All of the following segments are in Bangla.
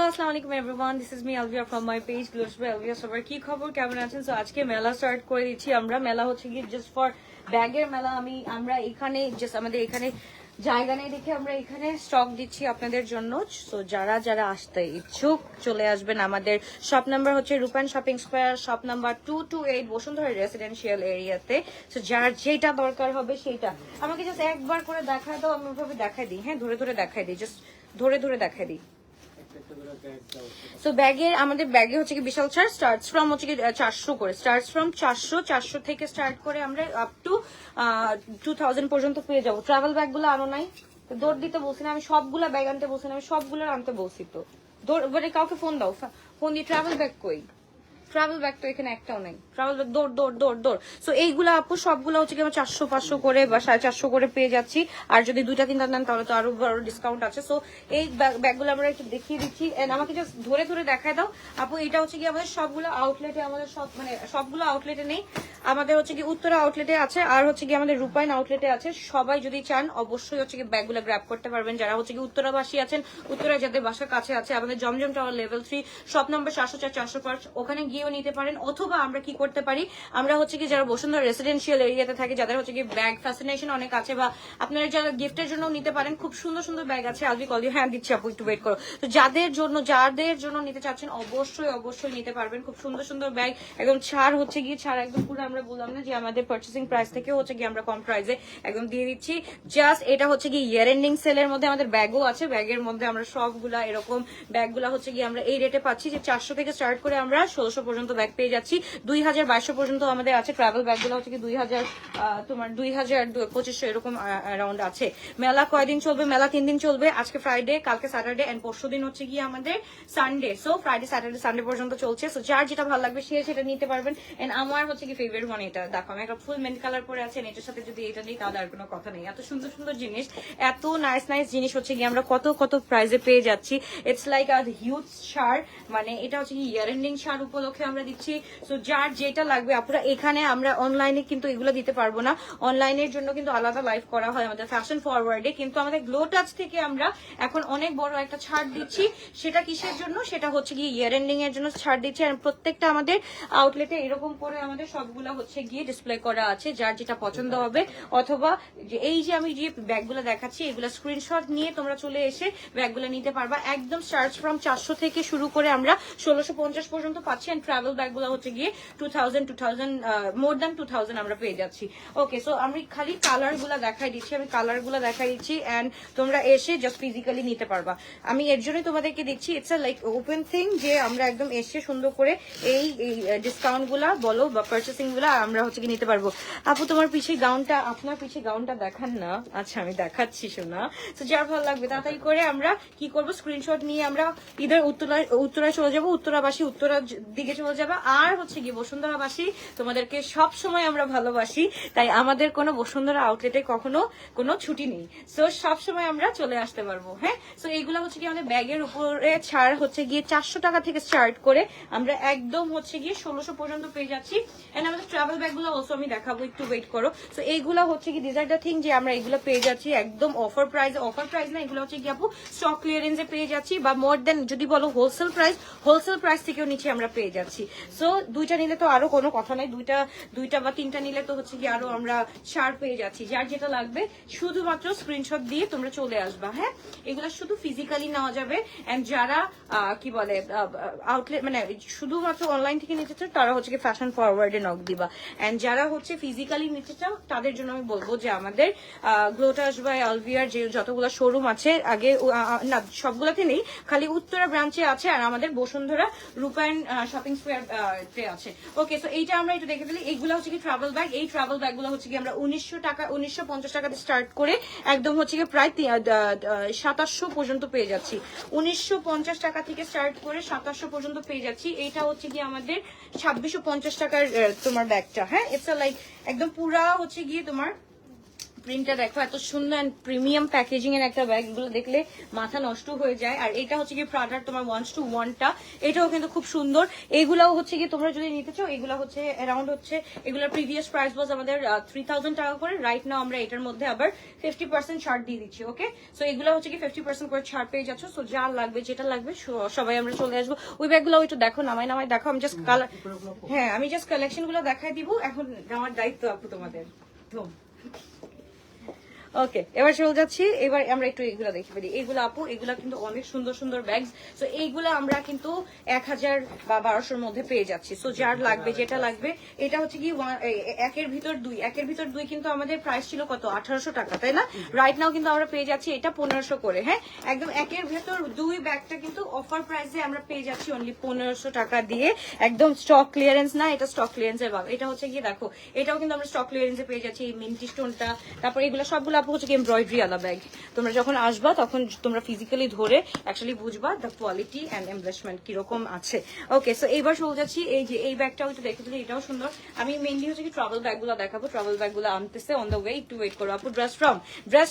আসসালামু আলাইকুম everyone, this is me Alvia from my page gloss by Alvia. সবার কি খবর, কেমন আছেন? সো আজকে মেলা স্টার্ট করে দিচ্ছি আমরা। মেলা হচ্ছে কি জাস্ট ফর ব্যাগের মেলা। আমরা এখানে জাস্ট আমাদের এখানে জায়গা নেই দেখে আমরা এখানে স্টক দিচ্ছি আপনাদের জন্য। সো যারা যারা আসতে ইচ্ছুক চলে আসবেন। আমাদের শপ নাম্বার হচ্ছে রূপায়ণ shopping square, shop number 228 Bashundhara residential এরিয়াতে। সো যার যেটা দরকার হবে সেইটা আমাকে জাস্ট একবার করে দেখায় দাও, আমি ওইভাবে দেখাই দিই। হ্যাঁ, ধরে ধরে দেখাই দিই, জাস্ট ধরে ধরে দেখাই দিই। সো ব্যাগের আমাদের ব্যাগে হচ্ছে কি বিশাল ছাড়, স্টার্টস ফ্রম হচ্ছে কি 400 করে, স্টার্টস ফ্রম 400 থেকে স্টার্ট করে আমরা আপ টু 2000 পর্যন্ত পেয়ে যাবো। ট্রাভেল ব্যাগ গুলো আনো নাই তো দৌড় দিতে বলছি না, আমি সবগুলা ব্যাগ আনতে বলছি না, আমি সবগুলো আনতে বলছি তো। দৌড় মানে কাউকে ফোন দাও, ফোন দিয়ে ট্রাভেল ব্যাগ কই? ট্রাভেল ব্যাগ তো এখানে একটাও নেই। ট্রাভেল ব্যাগ দৌড় দৌড় দৌড় দৌড়। সো এইগুলো আপু সবগুলো হচ্ছে কি আমরা 400-500 করে বা 450 করে পেয়ে যাচ্ছি। আর যদি 2-3টা নেন তাহলে তো আরো বড় ডিসকাউন্ট আছে। সো এই ব্যাগগুলো আমরা একটু দেখিয়ে দিচ্ছি, এন্ড আমাকে জাস্ট ধরে ধরে দেখায় দাও আপু। এটা হচ্ছে কি আমাদের সবগুলো আউটলেটে, আমাদের সব মানে সবগুলো আউটলেটে নেই, আমাদের হচ্ছে কি উত্তরা আউটলেটে আছে, আর হচ্ছে কি আমাদের রূপায়ণ আউটলেটে আছে। সবাই যদি চান অবশ্যই হচ্ছে কি ব্যাগগুলো গ্র্যাব করতে পারবেন। যারা হচ্ছে কি উত্তরাবাসী আছেন, উত্তরা যাদের বাসার কাছে আছে, আমাদের জমজম টাওয়ার লেভেল 3 শপ নাম্বার 704-405, ওখানে গিয়েও নিতে পারেন। অথবা আমরা কি করতে পারি, আমরা হচ্ছে কি যারা বসুন্ধরা রেসিডেন্সিয়াল এরিয়াতে থাকে, যাদের হচ্ছে কি ব্যাগ ফ্যাসিনেশন অনেক আছে, বা আপনারা যারা গিফটের জন্য নিতে পারেন, খুব সুন্দর সুন্দর ব্যাগ আছে। আলবি কল দিও, হ্যাঁ দিচ্ছি আপু, একটু ওয়েট করো। তো যাদের জন্য নিতে চাচ্ছেন অবশ্যই অবশ্যই নিতে পারবেন। খুব সুন্দর সুন্দর ব্যাগ, একদম ছাড় হচ্ছে গিয়ে ছাড় একদম পুরো। আমরা বললাম না যে আমাদের পার্চেসিং প্রাইস থেকে হচ্ছে গিয়ে আমরা কম প্রাইসে একদম দিয়ে দিচ্ছি। জাস্ট এটা হচ্ছে কি ইয়ার এন্ডিং সেলের মধ্যে আমাদের ব্যাগও আছে। ব্যাগের মধ্যে আমরা সবগুলা এরকম ব্যাগগুলা হচ্ছে গিয়ে আমরা এই রেটে পাচ্ছি যে 400 থেকে স্টার্ট করে আমরা 1600 পর্যন্ত ব্যাগ পেয়ে যাচ্ছি। 2200 পর্যন্ত আমাদের আছে। ট্রাভেল ব্যাগগুলো হচ্ছে কি 2000 তোমার 2000-2500 এরকম অ্যারাউন্ড আছে। মেলা কয়দিন চলবে? মেলা 3 দিন চলবে। আজকে ফ্রাইডে, কালকে স্যাটারডে, এন্ড পরশু দিন হচ্ছে গিয়ে আমাদের Sunday. So Friday Saturday Sunday পর্যন্ত চলছে। সো যার যেটা ভালো লাগবে সে সেটা নিতে পারবেন। এন্ড আমার হচ্ছে কি ফেভারিট ওয়ান এটা, দেখো আমি একটা ফুল মেন্ট কালার পরে আছেন, এটার সাথে যদি এটা নিই তাহলে আর কোনো কথা নেই। এত সুন্দর সুন্দর জিনিস, এত নাইস নাইস জিনিস হচ্ছে গিয়ে আমরা কত কত প্রাইজে পেয়ে যাচ্ছি। It's like a huge shirt, মানে এটা হচ্ছে কি ইয়ার এন্ডিং শার্ট উপলক্ষে আমরা দিচ্ছি। সো যার যেটা লাগবে আপনারা এখানে, আমরা অনলাইনে কিন্তু এগুলো দিতে পারবো না, অনলাইনের জন্য কিন্তু আলাদা লাইভ করা হয় আমাদের ফ্যাশন ফরওয়ার্ডে। কিন্তু আমাদের গ্লো টাচ থেকে আমরা এখন অনেক বড় একটা ছাড় দিচ্ছি। সেটা কিসের জন্য? সেটা হচ্ছে গিয়ে ইয়ার এন্ডিং এর জন্য ছাড় দিচ্ছি। আর প্রত্যেকটা আমাদের আউটলেটে এরকম করে আমাদের সবগুলা হচ্ছে গিয়ে ডিসপ্লে করা আছে, যার যেটা পছন্দ হবে। অথবা এই যে আমি যে ব্যাগগুলো দেখাচ্ছি, এগুলো স্ক্রিনশট নিয়ে তোমরা চলে এসে ব্যাগগুলো নিতে পারবা। একদম স্টার্ট ফ্রম 400 থেকে শুরু করে আমরা 1650 পর্যন্ত পাচ্ছি। এন্ড ট্রাভেল ব্যাগগুলো হচ্ছে গিয়ে 2000 মোর দ্যান 2000 আমরা পেয়ে যাচ্ছি। ওকে, সো আমি খালি কালার গুলা দেখাই দিচ্ছি, এন্ড তোমরা এসে জাস্ট ফিজিক্যালি নিতে পারবা। আমি এর জন্যই তোমাদেরকে দিচ্ছি, it's a like open thing, যে আমরা একদম এসে সুন্দর করে এই ডিসকাউন্ট গুলা বলো বা পার্চেসিং গুলা আমরা হচ্ছে কি নিতে পারবো। আপু তোমার পিছে গাউনটা, আপনার পিছে গাউনটা দেখান না। আচ্ছা আমি দেখাচ্ছি শোনা। তো যার ভালো লাগবে তাড়াতাড়ি করে আমরা কি করবো, স্ক্রিনশট নিয়ে আমরা ইদার উত্তরায় চলে যাবো, উত্তরাবাসী উত্তরার দিকে চলে যাবে। আর হচ্ছে কি বসুন্ধরাবাসী তোমাদেরকে সব সময় আমরা ভালোবাসি, তাই আমাদের কোনো বসুন্ধরা আউটলেটে কখনো কোনো ছুটি নেই। সো সব সময় আমরা চলে আসতে পারবো। হ্যাঁ, সো এইগুলো হচ্ছে কি আমাদের ব্যাগের উপরে ছাড় হচ্ছে গিয়ে 400 টাকা থেকে স্টার্ট করে আমরা একদম হচ্ছে গিয়ে 1600 পর্যন্ত পেয়ে যাচ্ছি। এন্ড আমাদের ট্রাভেল ব্যাগগুলো অলসো আমি দেখাবো, একটু ওয়েট করো। সো এইগুলো হচ্ছে কি ডিজ আর দ্য থিং, যে আমরা এগুলো পেয়ে যাচ্ছি একদম অফার প্রাইস না, এগুলো হচ্ছে কি আপু স্টক ক্লিয়ারেন্সে পেয়ে যাচ্ছি, বা মোর দেন যদি বলো হোলসেল প্রাইস থেকেও নিচে আমরা পেয়ে যাচ্ছি। সো দুইটা নিলে তো আরো কোনো কথা নাই, দুইটা বা তিনটা নিলে তো হচ্ছে কি আরো আমরা ছাড় পেয়ে যাচ্ছি। যার যেটা লাগবে শুধুমাত্র স্ক্রিনশট দিয়ে তোমরা চলে আসবা। হ্যাঁ, এগুলো শুধু ফিজিক্যালি নেওয়া যাবে। এন্ড যারা কি বলে আউটলেট মানে শুধুমাত্র অনলাইন থেকে নিতে চাও তারা হচ্ছে কি ফ্যাশন ফরওয়ার্ডে নক দিবা। এন্ড যারা হচ্ছে ফিজিক্যালি নিতে চাও তাদের জন্য আমি বলবো যে আমাদের গ্লোটাস বাই আলভিয়ার যে যতগুলো শোরুম আছে, আগে না সবগুলোতে নেই, খালি উত্তরা ব্রাঞ্চে আছে, আর আমাদের বসুন্ধরা রূপায়ণ শপিং স্কোয়ার আছে। ওকে, সো এইটা আমরা একটু দেখে ফেলি। এইগুলো হচ্ছে কি ট্রাভেল ব্যাগ। এই ট্রাভেল ব্যাগ গুলো হচ্ছে কি আমরা 1950 টাকাতে স্টার্ট করে একদম হচ্ছে কি প্রায় 2700 পর্যন্ত পেয়ে যাচ্ছি। 1950 টাকা থেকে স্টার্ট করে 2700 পর্যন্ত পেয়ে যাচ্ছি। এইটা হচ্ছে কি আমাদের 2650 টাকার তোমার ব্যাগটা। হ্যাঁ, ইটস লাইক একদম পুরা হচ্ছে গিয়ে তোমার প্রিন্টটা দেখো, এত সুন্দর এন্ড প্রিমিয়াম প্যাকেজিং এর একটা ব্যাগ, এগুলো দেখলে মাথা নষ্ট হয়ে যায়। আর এটা হচ্ছে কি প্রাডার তোমার 1:1টা, এটাও কিন্তু খুব সুন্দর। এগুলাও হচ্ছে কি তোমরা যদি নিতে চাও, এগুলো হচ্ছে অ্যারাউন্ড হচ্ছে এগুলোর প্রিভিয়াস প্রাইস ওয়াজ আমাদের 3000 টাকা করে। রাইট নাও আমরা এটার মধ্যে আবার 50% ছাড় দিয়ে দিচ্ছি। ওকে, সো এগুলো হচ্ছে কি 50% করে ছাড় পেয়ে যাচ্ছ। সো যা লাগবে যেটা লাগবে সবাই আমরা চলে আসবো। ওই ব্যাগগুলো একটু দেখো, নামাই দেখো। আমি জাস্ট কালার, হ্যাঁ আমি জাস্ট কালেকশন গুলো দেখাই দিব। এখন আমার দায়িত্ব আপু তোমাদের। ওকে, এবার চলে যাচ্ছি। এবার আমরা একটু এগুলো দেখতে পারি। এগুলো আপু, এগুলো কিন্তু অনেক সুন্দর সুন্দর ব্যাগস। সো এইগুলো আমরা কিন্তু 1000 বা 1200-র মধ্যে পেয়ে যাচ্ছি। সো যার লাগবে যেটা লাগবে, এটা হচ্ছে কি একের ভিতর দুই কিন্তু আমাদের প্রাইস ছিল কত 1800 টাকা, তাই না? রাইট নাও কিন্তু আমরা পেয়ে যাচ্ছি এটা 1500 করে। হ্যাঁ, একদম একের ভিতর দুই ব্যাগটা কিন্তু অফার প্রাইসে আমরা পেয়ে যাচ্ছি অনলি 1500 টাকা দিয়ে। একদম স্টক ক্লিয়ারেন্স না, এটা স্টক ক্লিয়ারেন্সের ভাব। এটা হচ্ছে কি দেখো, এটাও কিন্তু আমরা স্টক ক্লিয়ারেন্সে পেয়ে যাচ্ছি। এই মিন্টি স্টোনটা, তারপর এগুলো সবগুলো হচ্ছে এমব্রয়ডারি আলা ব্যাগ। তোমরা যখন আসবা তখন তোমরা ফিজিক্যালি ধরে অ্যাকচুয়ালি বুঝবা দ্য কোয়ালিটি এন্ড এমব্লেশমেন্ট কিরকম আছে। ওকে, সো এইবার চলে যাচ্ছি। এই যে এই ব্যাগটাও একটু দেখে দিলে, এটাও সুন্দর। আমি মেইনলি হচ্ছে কি ট্রাভেল ব্যাগগুলো দেখাবো। ট্রাভেল ব্যাগগুলো আনতেছে অন দ্য ওয়ে, একটু ওয়েট করো আপু। ড্রেস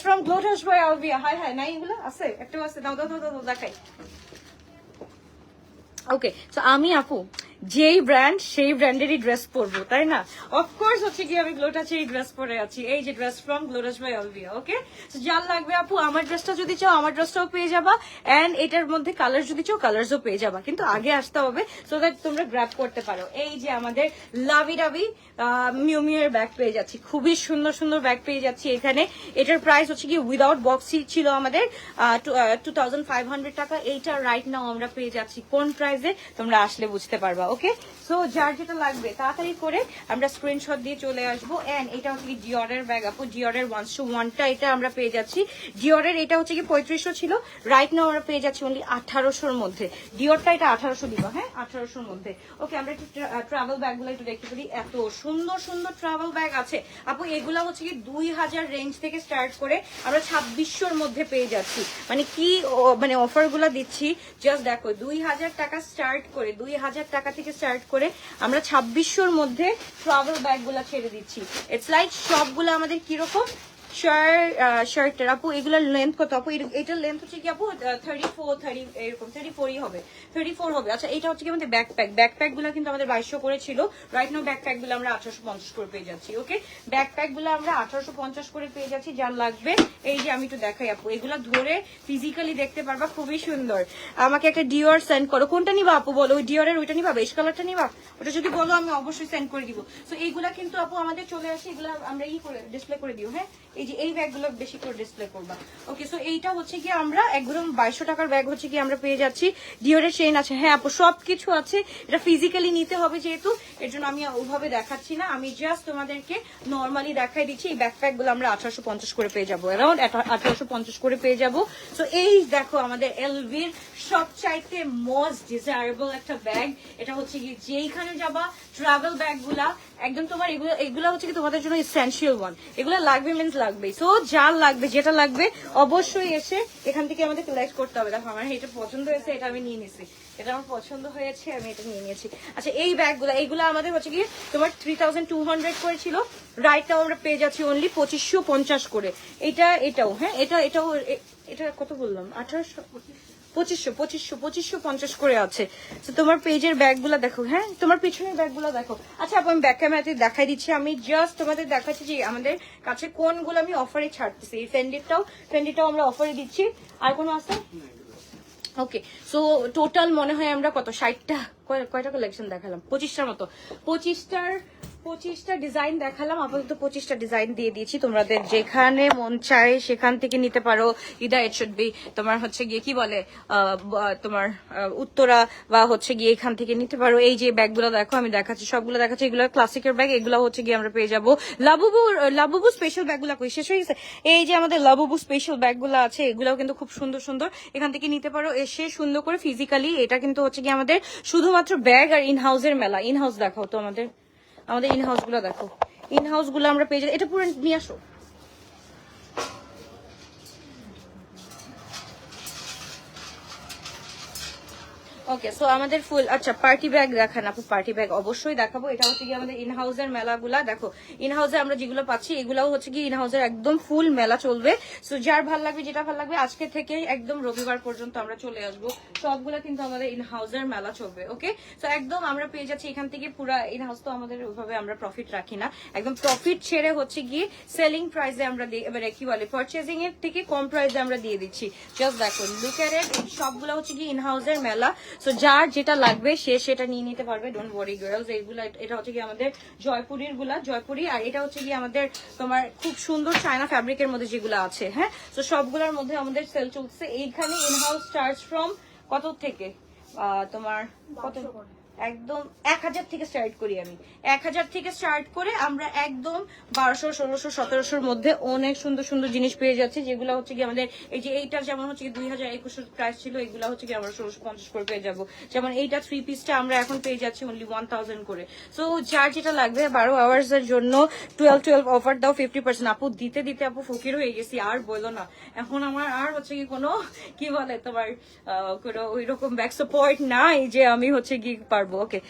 ফ্রম গ্লোটাস বাই আলভিয়া। হাই নাই, এগুলো আছে, একটা আছে, দাও দেখাই। ওকে, সো আমি আপু যেই ব্র্যান্ড সেই ব্র্যান্ডেরই ড্রেস পরবো, তাই না? অফকোর্স হচ্ছে কি আমি গ্লোটাসের ড্রেস পরে আছি। এই যে ড্রেস ফ্রম গ্লোটাস বাই অলভিয়া। ওকে, যার লাগবে আপু আমার ড্রেসটা যদি চাও আমার ড্রেসটাও পেয়ে যাবা, এন্ড এটার মধ্যে কালার যদি চাও কালারসও পেয়ে যাবা, কিন্তু আগে আসতে হবে সো দ্যাট তোমরা গ্র্যাব করতে পারো। এই যে আমাদের লাভি ডাভি মিউ এর ব্যাগ পেয়ে যাচ্ছি, খুবই সুন্দর সুন্দর ব্যাগ পেয়ে যাচ্ছি এখানে। এটার প্রাইস হচ্ছে কি উইদাউট বক্স ছিল আমাদের 2500 টাকা। এইটা রাইট নাও আমরা পেয়ে যাচ্ছি কোন প্রাইসে তোমরা আসলে বুঝতে পারবা। ওকে, সো যার যেটা লাগবে তাড়াতাড়ি করে আমরা স্ক্রিনশট দিয়ে চলে আসবো। এন্ড এটা হচ্ছে কি ডিওরের ব্যাগ আপু, ডিওরের 1:1টা এটা আমরা পেয়ে যাচ্ছি। ডিওরের এটা হচ্ছে কি 3500 ছিল, রাইট নাও আমরা পেয়ে যাচ্ছি অনলি 1800-র মধ্যে। ডিওরটা এটা 1800 দিব, হ্যাঁ 1800-র মধ্যে। ওকে, আমরা একটু ট্রাভেল ব্যাগগুলো একটু দেখতে পারি। এত সুন্দর সুন্দর ট্রাভেল ব্যাগ আছে আপু। এগুলো হচ্ছে কি 2000 রেঞ্জ থেকে স্টার্ট করে আমরা 2600-র মধ্যে পেয়ে যাচ্ছি। মানে কি মানে অফার গুলা দিচ্ছি জাস্ট দেখো। 2000 টাকা স্টার্ট করে, 2000 টাকা থেকে স্টার্ট করে আমরা 2600-র মধ্যে ট্রাভেল ব্যাগ গুলা ছেড়ে দিচ্ছি। ইটস লাইক সবগুলো আমাদের কিরকম শার্টের আপু। এগুলোর লেন্থ কত আপু? এটার লেন্থ হচ্ছে কি আপু 34 এরকম 34ই হবে, 34 হবে। আচ্ছা, এটা হচ্ছে কি আমাদের ব্যাকপ্যাক গুলো কিন্তু আমাদের 2200 করে ছিল। রাইট নাও ব্যাকপ্যাক গুলো আমরা 1850 করে পেয়ে যাচ্ছি। ওকে, ব্যাকপ্যাক গুলো আমরা 1850 করে পেয়ে যাচ্ছি। যার লাগবে এই যে আমি একটু দেখাই আপু, এগুলা ধরে ফিজিক্যালি দেখতে পারবা, খুবই সুন্দর। আমাকে একটা ডিওর সেন্ড করো, কোনটা নিবা আপু বলো? ওই ডিওরের ওইটা নিবা, বেশ কালারটা নিবা? ওটা যদি বলো আমি অবশ্যই সেন্ড করে দিব। তো এইগুলা কিন্তু আপু আমাদের চলে আসে, এগুলা আমরা করে ডিসপ্লে করে দিও। হ্যাঁ, এই যে এই ব্যাগগুলো বেশি করে ডিসপ্লে করবা। ওকে, সো এইটা হচ্ছে কি আমরা একদম 2200 টাকার ব্যাগ হচ্ছে কি আমরা পেয়ে যাচ্ছি। ডিওরের চেইন আছে, হ্যাঁ আপু সবকিছু আছে। এটা ফিজিক্যালি নিতে হবে যেহেতু, এর জন্য আমি ওইভাবে দেখাচ্ছি না, আমি জাস্ট তোমাদেরকে নর্মালি দেখাই দিচ্ছি। এই ব্যাকপ্যাক গুলো আমরা 1850 করে পেয়ে যাবো, অ্যারাউন্ড 1850 করে পেয়ে যাবো। সো এই দেখো আমাদের এলভির সবচাইতে মোস্ট ডিজায়ারেবল একটা ব্যাগ। এটা হচ্ছে কি যেইখানে যাবা ট্রাভেল ব্যাগ গুলা একদম তোমার এগুলো হচ্ছে কি তোমাদের জন্য এসেনশিয়াল ওয়ান। এগুলো লাগবে মিন্স লাগবে। সো যার লাগবে যেটা লাগবে অবশ্যই এসে এখান থেকে আমাদের কালেক্ট করতে হবে। দেখো আমার এটা পছন্দ হয়েছে, এটা আমি নিয়ে নিছি, এটা আমার পছন্দ হয়েছে, আমি এটা নিয়ে নিয়েছি। আচ্ছা, এই ব্যাগগুলো এইগুলো আমাদের হচ্ছে কি তোমার 3200 করেছিল, রাইটটাও আমরা পেয়ে যাচ্ছি অনলি 2550 করে। এটাও হ্যাঁ, এটা কত বললাম 2550 করে আছে। তো তোমার পেজের ব্যাগগুলো দেখো, হ্যাঁ তোমার পিছনের ব্যাগগুলো দেখো। আচ্ছা আপু, আমি ব্যাক ক্যামেরাতে দেখাই দিচ্ছি, আমি জাস্ট তোমাদের দেখাচ্ছি যে আমাদের কাছে কোনগুলো আমি অফারে ছাড়তেছি। এই ফেন্ডিটাও আমরা অফারে দিচ্ছি। আর কোনো আছে? ওকে, সো টোটাল মনে হয় আমরা কত 60টা কয়টা কালেকশন দেখালাম? 25টার মতো, 25টা ডিজাইন দেখালাম। আপাতত 25টা ডিজাইন দিয়ে দিয়েছি, তোমাদের যেখানে মন চায় সেখান থেকে নিতে পারো। ইদা ইট শুড বি তোমার হচ্ছে গিয়ে কি বলে তোমার উত্তরা বা হচ্ছে গিয়ে এখান থেকে নিতে পারো। এই যে ব্যাগগুলো দেখো, আমি দেখাচ্ছি সবগুলো দেখাচ্ছি। এগুলো ক্লাসিকের ব্যাগ, এগুলো হচ্ছে গিয়ে আমরা পেয়ে যাবো। লাবুবু স্পেশাল ব্যাগগুলো কই শেষ হয়ে গেছে? এই যে আমাদের লাবুবু স্পেশাল ব্যাগগুলো আছে, এগুলাও কিন্তু খুব সুন্দর সুন্দর, এখান থেকে নিতে পারো এসে সুন্দর করে ফিজিক্যালি। এটা কিন্তু হচ্ছে গিয়ে আমাদের শুধুমাত্র ব্যাগ আর ইনহাউসের মেলা। ইনহাউস দেখাও তো আমাদের ইনহাউস গুলো দেখো, ইনহাউস গুলো আমরা পেয়ে যাই। এটা পুরো নিয়ে আসো। ওকে, সো আমাদের ফুল আচ্ছা পার্টি ব্যাগ দেখান আপু। পার্টি ব্যাগ অবশ্যই দেখাবো। এটা হচ্ছে কি আমাদের ইন হাউসের মেলাগুলা, দেখো ইন হাউসে আমরা যেগুলো পাচ্ছি এগুলাও হচ্ছে কি ইন হাউসের একদম ফুল মেলা চলবে। সো যার ভাল লাগবে যেটা ভাল লাগবে আজকে থেকে একদম রবিবার পর্যন্ত আমরা চলে আসবো, সবগুলা কিন্তু আমাদের ইন হাউসের মেলা চলবে। ওকে, সো একদম আমরা পেয়ে যাচ্ছি এখান থেকে পুরা ইন হাউস। তো আমাদের ওইভাবে আমরা প্রফিট রাখি না, একদম প্রফিট ছেড়ে হচ্ছে গিয়ে সেলিং প্রাইসে আমরা এবারে কি বলে পারচেজিং এর থেকে কম প্রাইসে আমরা দিয়ে দিচ্ছি। জাস্ট দেখো লুক এট ইট, সবগুলো হচ্ছে কি ইন হাউসের মেলা। সো যার যেটা লাগবে সে সেটা নিয়ে নিতে পারবে, ডোন্ট ওয়ারি গার্লস। এইগুলা এটা হচ্ছে কি আমাদের জয়পুরীর গুলা, জয়পুরি। আর এটা হচ্ছে কি আমাদের তোমার খুব সুন্দর চায়না ফ্যাব্রিকের মধ্যে যেগুলো আছে। হ্যাঁ, তো সবগুলোর মধ্যে আমাদের সেল চলছে। এইখানে ইন হাউস চার্জ ফ্রম কত থেকে তোমার কত একদম 1000 থেকে স্টার্ট করি আমি। 1000 থেকে স্টার্ট করে আমরা একদম 1200, 1600, 1700 মধ্যে অনেক সুন্দর সুন্দর জিনিস পেয়ে যাচ্ছি, যেগুলো হচ্ছে কি আমাদের এই যে এইটার যেমন হচ্ছে কি 2021 প্রাইস ছিল, এগুলো হচ্ছে কি আমরা 1650 করে পেয়ে যাবো। যেমন এইটা 3 পিসটা আমরা এখন পেয়ে যাচ্ছি অনলি 1000 করে। সো যার যেটা লাগবে 12 আওয়ার্স এর জন্য 12 অফার দাও 50%। আপু দিতে দিতে আপু ফকির হয়ে গেছি, আর বলো না। এখন আমার আর হচ্ছে কি কোনো কি বলে তোমার কোনো ওই রকম ব্যাক সাপোর্ট নাই যে আমি হচ্ছে কি পারবো। ওকে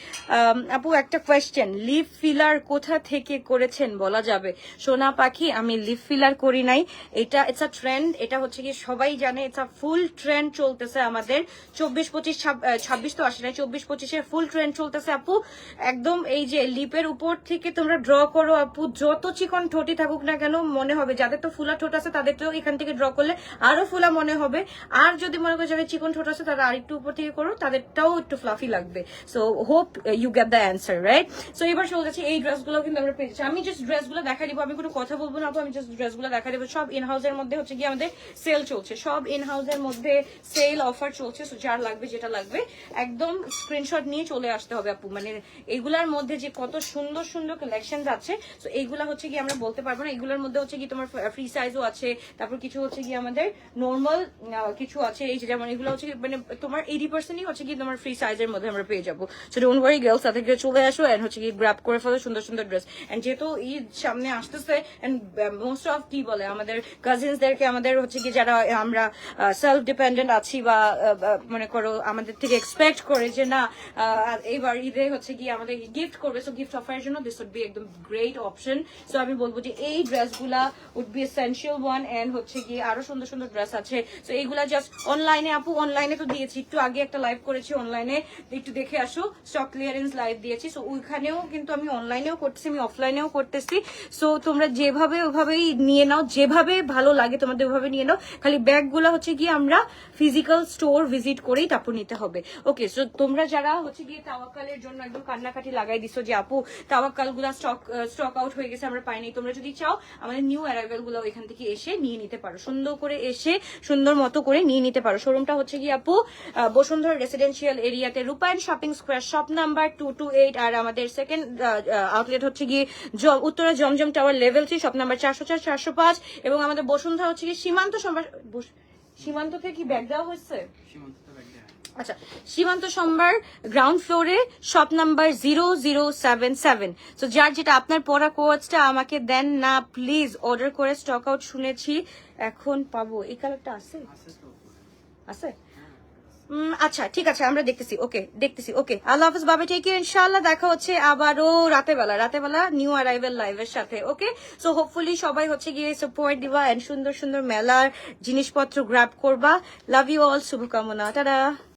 আপু একটা কোয়েশ্চেন, লিপ ফিলার কোথা থেকে করেছেন বলা যাবে? সোনা পাখি, আমি লিপ ফিলার করি নাই, এটা ইটস আ ট্রেন্ড। এটা হচ্ছে কি সবাই জানে, ইটস আ ফুল ট্রেন্ড চলতেছে আমাদের 24, 25, 26 তো আসে নাই, 24, 25 ফুল ট্রেন্ড চলতেছে আপু। একদম এই যে লিপের উপর থেকে তোমরা ড্র করো আপু, যত চিকন ঠোঁটি থাকুক না কেন মনে হবে, যাদের তো ফুলা ঠোঁট আছে তাদের তো এখান থেকে ড্র করলে আরো ফুলা মনে হবে। আর যদি মনে করো যাদের চিকন ঠোঁট আছে তারা আরেকটু উপর থেকে করো, তাদেরটাও একটু ফ্লাফি লাগবে। So hope you get the answer, right? So এবার চলে যাচ্ছে এই ড্রেসগুলো কিন্তু আমরা পেয়েছি। আমি জাস্ট ড্রেসগুলো দেখা দিব, আমি কোনো কথা বলবো না আপু, আমি জাস্ট ড্রেসগুলো দেখা দিব। সব ইন হাউসের মধ্যে হচ্ছে কি আমাদের সেল চলছে, সব ইন হাউসের মধ্যে সেল অফার চলছে। সো যার লাগবে যেটা লাগবে একদম স্ক্রিনশট নিয়ে চলে আসতে হবে আপু। মানে এগুলার মধ্যে যে কত সুন্দর সুন্দর কালেকশন আছে, সো এইগুলা হচ্ছে কি আমরা বলতে পারবো না। এগুলোর মধ্যে হচ্ছে কি তোমার ফ্রি সাইজও আছে, তারপর কিছু হচ্ছে কি আমাদের নর্মাল কিছু আছে। এই যে যেমন এগুলো হচ্ছে মানে তোমার 80%ই হচ্ছে কি তোমার ফ্রি সাইজের মধ্যে আমরা পেয়ে যাবো। সো ডোন্ট ওয়ারি গার্লস, তাদেরকে চলে আসো এন্ড হচ্ছে কি গ্র্যাব করে ফেলো সুন্দর সুন্দর ড্রেস। এন্ড যেহেতু ঈদ সামনে আসতেছে এন্ড মোস্ট অফ কি বলে আমাদের কাজিনসদেরকে, আমাদের হচ্ছে কি যারা আমরা সেলফ ডিপেন্ডেন্ট আছি বা মনে করো আমাদের থেকে এক্সপেক্ট করে যে না এইবার ঈদে হচ্ছে কি আমাদের গিফট করবে, সো গিফট অফারের জন্য দিস উড বি একদম গ্রেট অপশন। সো আমি বলবো যে এই ড্রেসগুলা would be essential one. And হচ্ছে কি আরো সুন্দর সুন্দর ড্রেস আছে। সো এইগুলা জাস্ট অনলাইনে আপু, অনলাইনে তো দিয়েছি, একটু আগে একটা লাইভ করেছি অনলাইনে, একটু দেখে আসো, স্টক ক্লিয়ারেন্স লাইভ দিয়েছি। সো ওইখানেও কিন্তু আমি অনলাইনেও করতেছি, আমি অফলাইনেও করতেছি। সো তোমরা যেভাবে ওইভাবেই নিয়ে নাও, যেভাবে ভালো লাগে তোমাদের ওইভাবে নিয়ে নাও। খালি ব্যাগগুলো হচ্ছে গিয়ে আমরা ফিজিক্যাল স্টোর ভিজিট করেই তারপর নিতে হবে। ওকে, সো তোমরা যারা হচ্ছে গিয়ে তাওয়াক্কালের জন্য একদম কান্নাকাটি লাগাই দিছো যে আপু তাওয়াক্কাল গুলা স্টক আউট হয়ে গেছে, আমরা পাইনি, তোমরা যদি চাও আমাদের নিউ অ্যারাইভেল গুলো এখান থেকে এসে নিয়ে নিতে পারো, সুন্দর করে এসে সুন্দর মতো করে নিয়ে নিতে পারো। শোরুমটা হচ্ছে গিয়ে আপু বসুন্ধরা রেসিডেন্সিয়াল এরিয়াতে রূপায়ণ শপিং স্কোয়ার, শপ নাম্বার 228। আর আমাদের সেকেন্ড আউটলেট হচ্ছে গিয়ে উত্তরা জমজম টাওয়ার লেভেল 3, শপ নাম্বার 404, 405। এবং আমাদের বসুন্ধরা হচ্ছে গিয়ে সীমান্ত থেকে কি ব্যাগ দেওয়া হয়েছে? আচ্ছা, সীমান্ত সম্ভার গ্রাউন্ড ফ্লোরে, শপ নাম্বার 0077। তো যার যেটা আপনার পরা কোয়াচটা আমাকে দেন না প্লিজ, অর্ডার করে স্টক আউট শুনেছি এখন পাবো। এই কালারটা আছে? আছে? আচ্ছা ঠিক আছে, আমরা দেখতেছি। ওকে দেখতেছি। ওকে, আল্লাহ হাফেজ, বাবা টেক কেয়ার। ইনশাআল্লাহ দেখা হচ্ছে আবারও রাতেবেলা নিউ অ্যারাইভেল লাইভের সাথে। ওকে, সো হোপফুলি সবাই হচ্ছে গিয়ে সাপোর্ট দিবা এন্ড সুন্দর সুন্দর মেলার জিনিসপত্র গ্র্যাব করবা। লাভ ইউ অল, শুভকামনা, টাটা।